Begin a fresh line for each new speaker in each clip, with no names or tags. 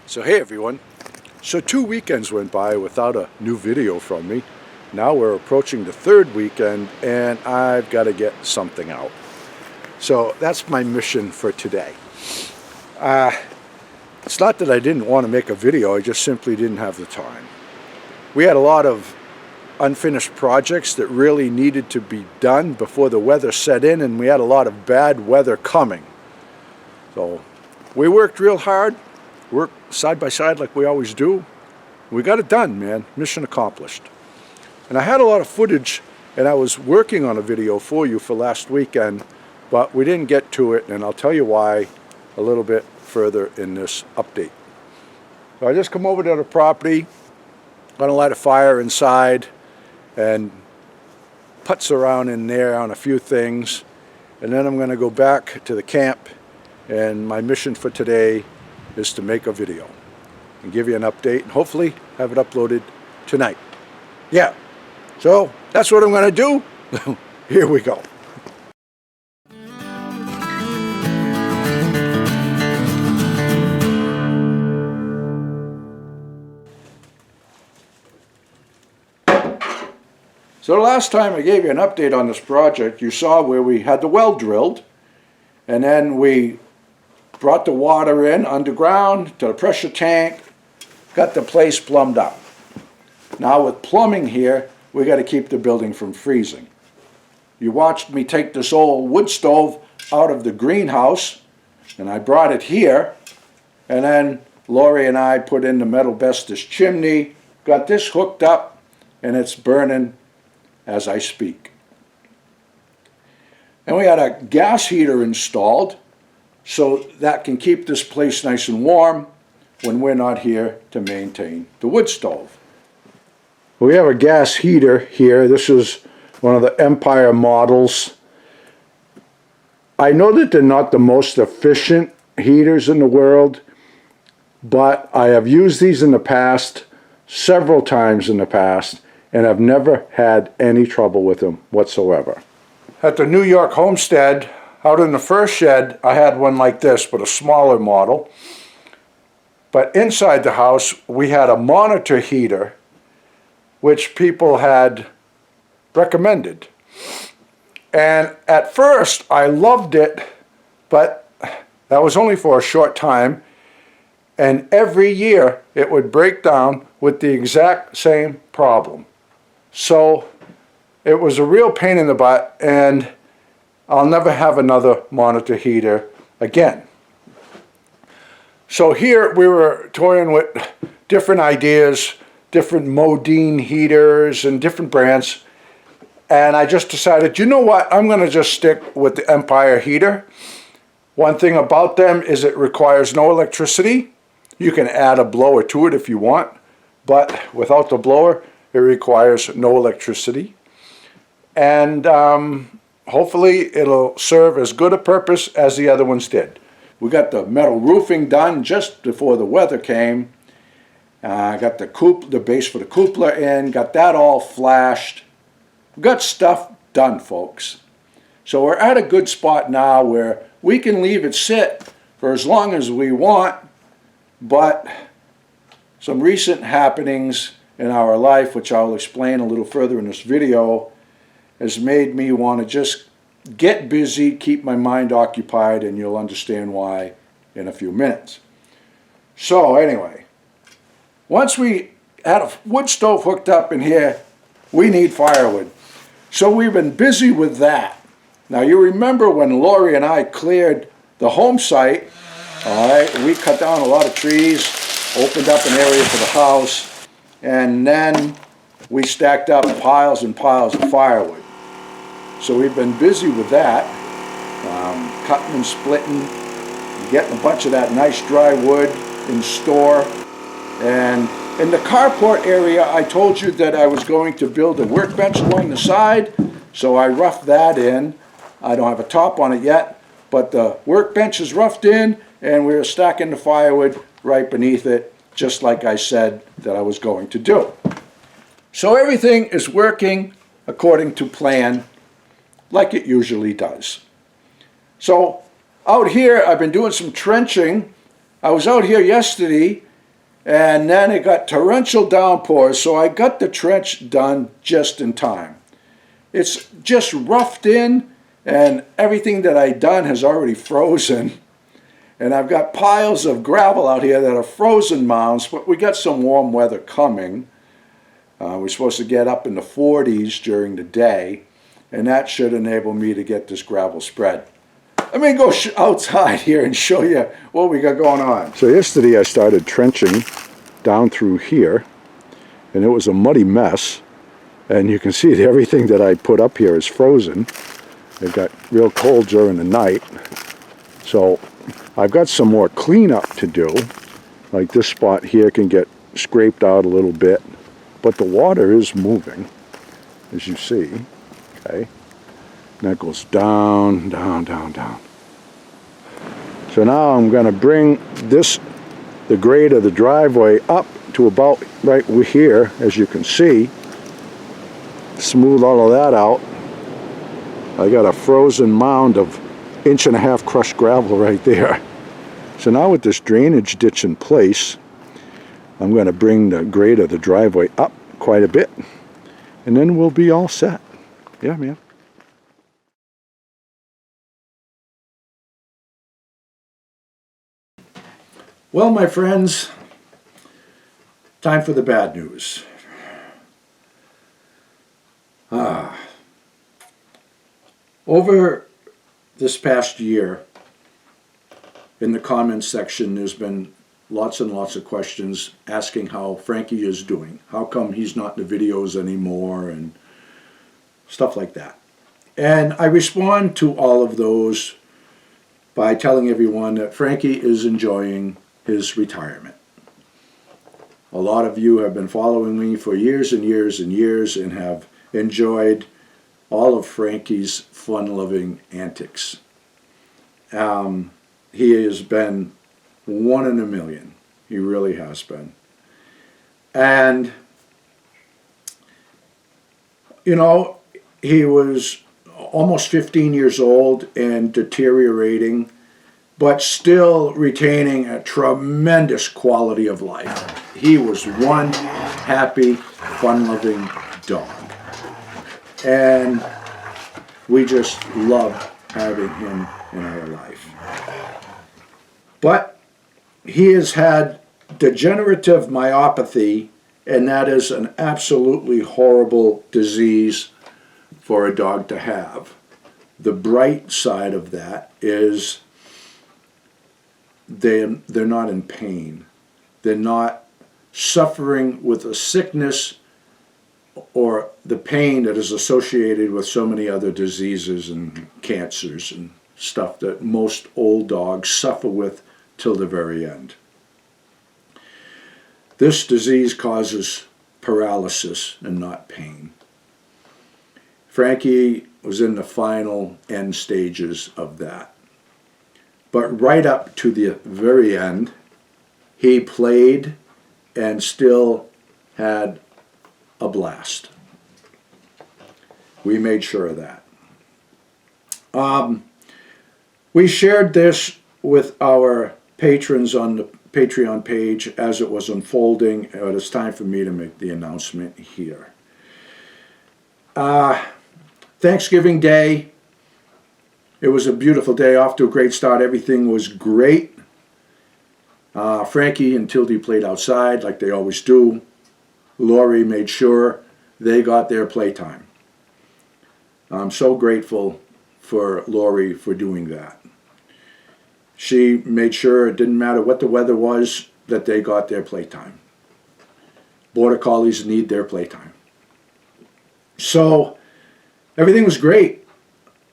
So hey everyone, so 2 weekends went by without a new video from me. Now we're approaching the third weekend and I've got to get something out. So that's my mission for today. It's not that I didn't want to make a video, I just simply didn't have the time. We had a lot of unfinished projects that really needed to be done before the weather set in, and we had a lot of bad weather coming. So we worked real hard. Worked side by side like we always do. We got it done, man. Mission accomplished. And I had a lot of footage, and I was working on a video for you for last weekend, but we didn't get to it, and I'll tell you why a little bit further in this update. So I just come over to the property, gonna light a fire inside, and putz around in there on a few things, and then I'm gonna go back to the camp, and my mission for today is to make a video and give you an update and hopefully have it uploaded tonight. Yeah, so that's what I'm going to do. Here we go. So the last time I gave you an update on this project, you saw where we had the well drilled, and then we brought the water in underground to the pressure tank, got the place plumbed up. Now with plumbing here, we got to keep the building from freezing. You watched me take this old wood stove out of the greenhouse, and I brought it here, and then Lori and I put in the metal Bestis chimney, got this hooked up, and it's burning as I speak. And we had a gas heater installed, so that can keep this place nice and warm when we're not here to maintain the wood stove. We have a gas heater here. This is one of the Empire models. I know that they're not the most efficient heaters in the world, but I have used these in the past, several times in the past, and I've never had any trouble with them whatsoever. At the New York homestead, out in the first shed, I had one like this, but a smaller model. But inside the house, we had a monitor heater, which people had recommended. And at first, I loved it, but that was only for a short time. And every year, it would break down with the exact same problem. So it was a real pain in the butt, and I'll never have another monitor heater again. So here we were toying with different ideas, different Modine heaters and different brands. And I just decided, you know what, I'm going to just stick with the Empire heater. One thing about them is it requires no electricity. You can add a blower to it if you want, but without the blower, it requires no electricity. And hopefully it'll serve as good a purpose as the other ones did. We got the metal roofing done just before the weather came. Got the base for the cupola in, got that all flashed. We got stuff done, folks. So we're at a good spot now where we can leave it sit for as long as we want, but some recent happenings in our life, which I'll explain a little further in this video, has made me want to just get busy, keep my mind occupied, and you'll understand why in a few minutes. So anyway, once we had a wood stove hooked up in here, we need firewood. So we've been busy with that. Now you remember when Lori and I cleared the home site, all right, we cut down a lot of trees, opened up an area for the house, and then we stacked up piles and piles of firewood. So we've been busy with that, cutting and splitting, getting a bunch of that nice dry wood in store. And in the carport area, I told you that I was going to build a workbench along the side, so I roughed that in. I don't have a top on it yet, but the workbench is roughed in, and we're stacking the firewood right beneath it, just like I said that I was going to do. So everything is working according to plan, like it usually does. So out here, I've been doing some trenching. I was out here yesterday And then it got torrential downpours, so I got the trench done just in time. It's just roughed in, and everything that I've done has already frozen. And I've got piles of gravel out here that are frozen mounds, but we got some warm weather coming. We're supposed to get up in the 40s during the day, and that should enable me to get this gravel spread. Let me go outside here and show you what we got going on. So yesterday I started trenching down through here, and it was a muddy mess. And you can see that everything that I put up here is frozen. It got real cold during the night. So I've got some more cleanup to do. Like this spot here can get scraped out a little bit. But the water is moving, as you see. Okay. And that goes down, down, down, down. So now I'm going to bring the grade of the driveway up to about right here, as you can see. Smooth all of that out. I got a frozen mound of 1.5-inch crushed gravel right there. So now with this drainage ditch in place, I'm going to bring the grade of the driveway up quite a bit, and then we'll be all set. Yeah, man. Well, my friends, time for the bad news. Over this past year, in the comments section, there's been lots and lots of questions asking how Frankie is doing. How come he's not in the videos anymore and stuff like that. And I respond to all of those by telling everyone that Frankie is enjoying his retirement. A lot of you have been following me for years and years and years and have enjoyed all of Frankie's fun-loving antics. He has been one in a million. He really has been. And, you know, he was almost 15 years old and deteriorating, but still retaining a tremendous quality of life. He was one happy, fun-loving dog. And we just love having him in our life. But he has had degenerative myopathy, and that is an absolutely horrible disease for a dog to have. The bright side of that is they're not in pain. They're not suffering with a sickness or the pain that is associated with so many other diseases and cancers and stuff that most old dogs suffer with till the very end. This disease causes paralysis and not pain. Frankie was in the final end stages of that. But right up to the very end, he played and still had a blast. We made sure of that. We shared this with our patrons on the Patreon page as it was unfolding, but it's time for me to make the announcement here. Thanksgiving Day, it was a beautiful day, off to a great start. Everything was great. Frankie and Tildy played outside like they always do. Lori made sure they got their playtime. I'm so grateful for Lori for doing that. She made sure it didn't matter what the weather was, that they got their playtime. Border Collies need their playtime. So everything was great,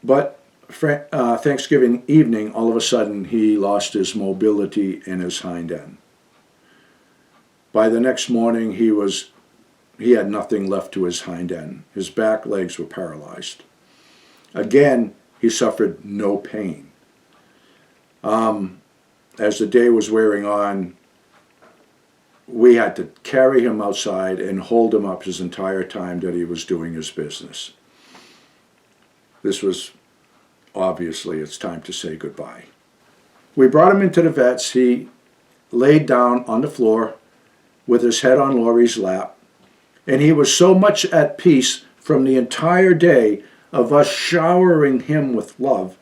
but Thanksgiving evening, all of a sudden, he lost his mobility in his hind end. By the next morning, he had nothing left to his hind end. His back legs were paralyzed. Again, he suffered no pain. As the day was wearing on, we had to carry him outside and hold him up his entire time that he was doing his business. This was obviously, it's time to say goodbye. We brought him into the vets. He laid down on the floor with his head on Lori's lap. And he was so much at peace from the entire day of us showering him with love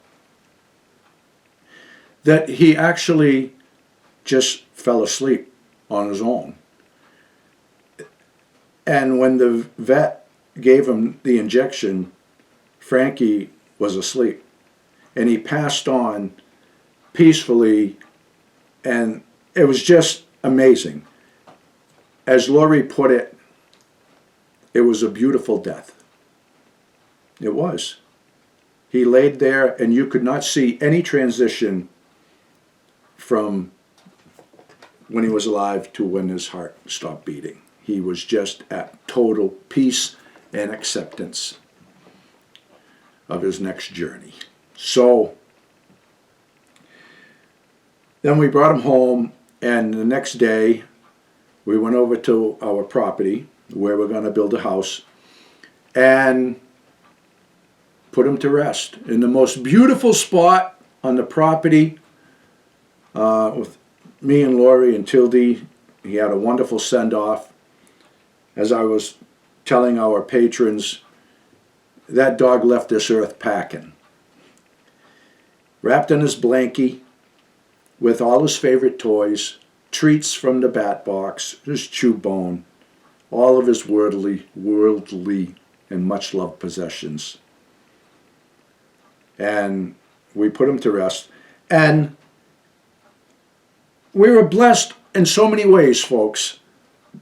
that he actually just fell asleep on his own. And when the vet gave him the injection, Frankie was asleep. And he passed on peacefully, and it was just amazing. As Lori put it, it was a beautiful death. It was. He laid there, and you could not see any transition from when he was alive to when his heart stopped beating. He was just at total peace and acceptance of his next journey. So then we brought him home, and the next day we went over to our property where we're going to build a house and put him to rest in the most beautiful spot on the property with me and Lori and Tildy. He had a wonderful send-off. As I was telling our patrons, that dog left this earth packing. Wrapped in his blankie with all his favorite toys, treats from the bat box, his chew bone, all of his worldly and much loved possessions. And we put him to rest. And we were blessed in so many ways, folks.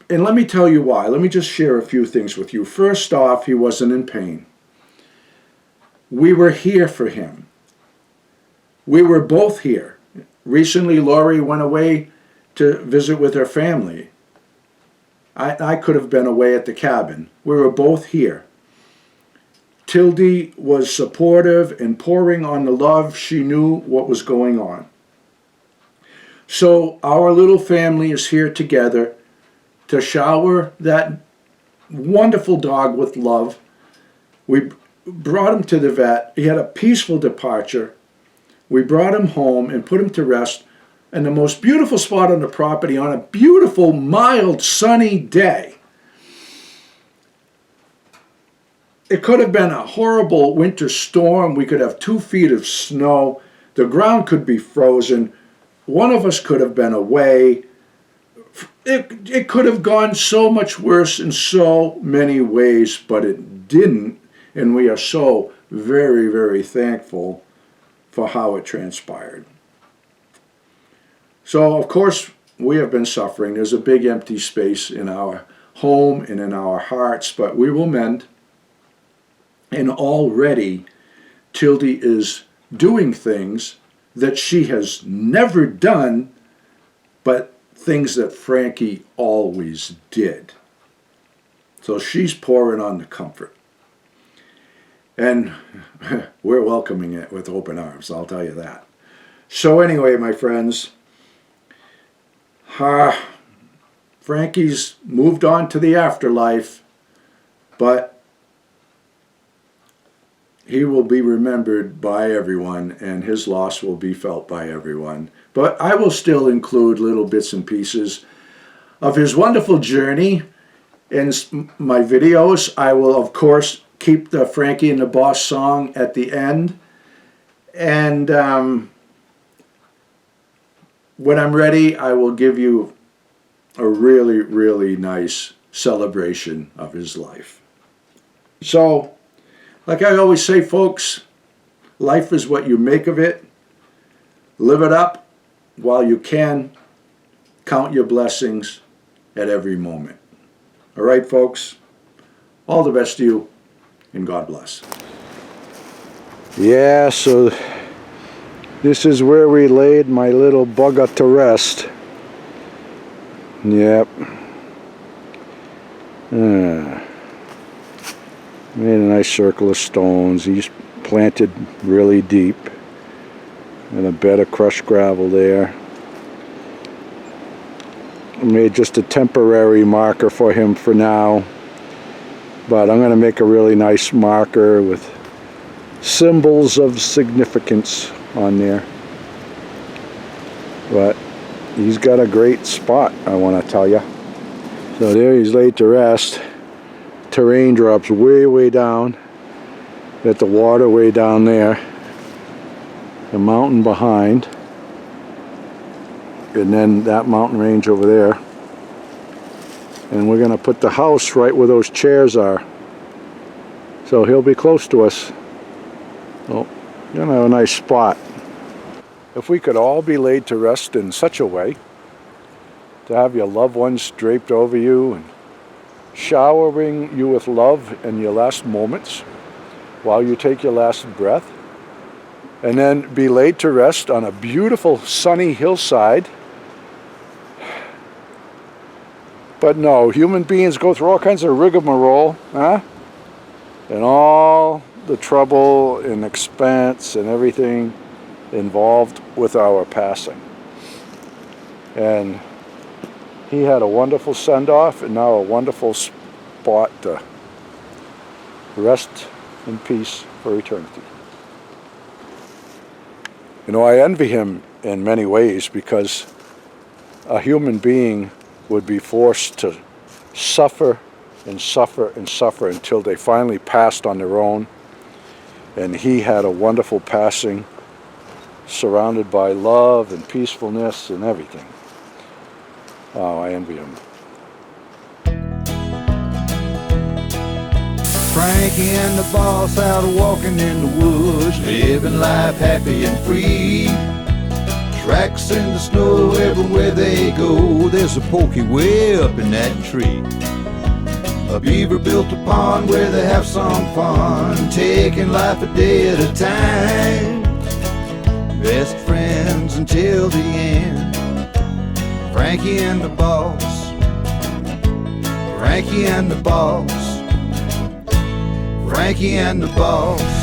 And let me tell you why. Let me just share a few things with you. First off, he wasn't in pain. We were here for him. We were both here. Recently, Lori went away to visit with her family. I could have been away at the cabin. We were both here. Tildy was supportive and pouring on the love. She knew what was going on. So our little family is here together to shower that wonderful dog with love. We brought him to the vet. He had a peaceful departure. We brought him home and put him to rest in the most beautiful spot on the property on a beautiful, mild, sunny day. It could have been a horrible winter storm. We could have 2 feet of snow. The ground could be frozen. One of us could have been away. It could have gone so much worse in so many ways, but it didn't. And we are so very, very thankful for how it transpired. So, of course, we have been suffering. There's a big empty space in our home and in our hearts, but we will mend. And already, Tildy is doing things that she has never done, but things that Frankie always did. So she's pouring on the comfort. And we're welcoming it with open arms, I'll tell you that. So anyway, my friends, Frankie's moved on to the afterlife, but he will be remembered by everyone, and his loss will be felt by everyone. But I will still include little bits and pieces of his wonderful journey in my videos. I will, of course, keep the Frankie and the Boss song at the end. And when I'm ready, I will give you a really, really nice celebration of his life. So, like I always say, folks, life is what you make of it. Live it up while you can. Count your blessings at every moment. All right, folks, all the best to you, and God bless. Yeah, so this is where we laid my little bugger to rest. Yep. Made a nice circle of stones. He's planted really deep. And a bed of crushed gravel there. I made just a temporary marker for him for now. But I'm going to make a really nice marker with symbols of significance on there. But he's got a great spot, I want to tell you. So there he's laid to rest. Terrain drops way, way down. Got the water way down there. The mountain behind. And then that mountain range over there. And we're going to put the house right where those chairs are. So he'll be close to us. Well, we're going to have a nice spot. If we could all be laid to rest in such a way, to have your loved ones draped over you and showering you with love in your last moments while you take your last breath, and then be laid to rest on a beautiful sunny hillside. But no, human beings go through all kinds of rigmarole, huh? And all the trouble and expense and everything involved with our passing. And he had a wonderful send-off and now a wonderful spot to rest in peace for eternity. You know, I envy him in many ways, because a human being would be forced to suffer and suffer and suffer until they finally passed on their own. And he had a wonderful passing, surrounded by love and peacefulness and everything. Oh, I envy him.
Frankie and the boss out walking in the woods, living life happy and free. Tracks in the snow everywhere they go. There's a pokey way up in that tree. A beaver built a pond where they have some fun, taking life a day at a time. Best friends until the end. Frankie and the boss. Frankie and the boss. Frankie and the boss.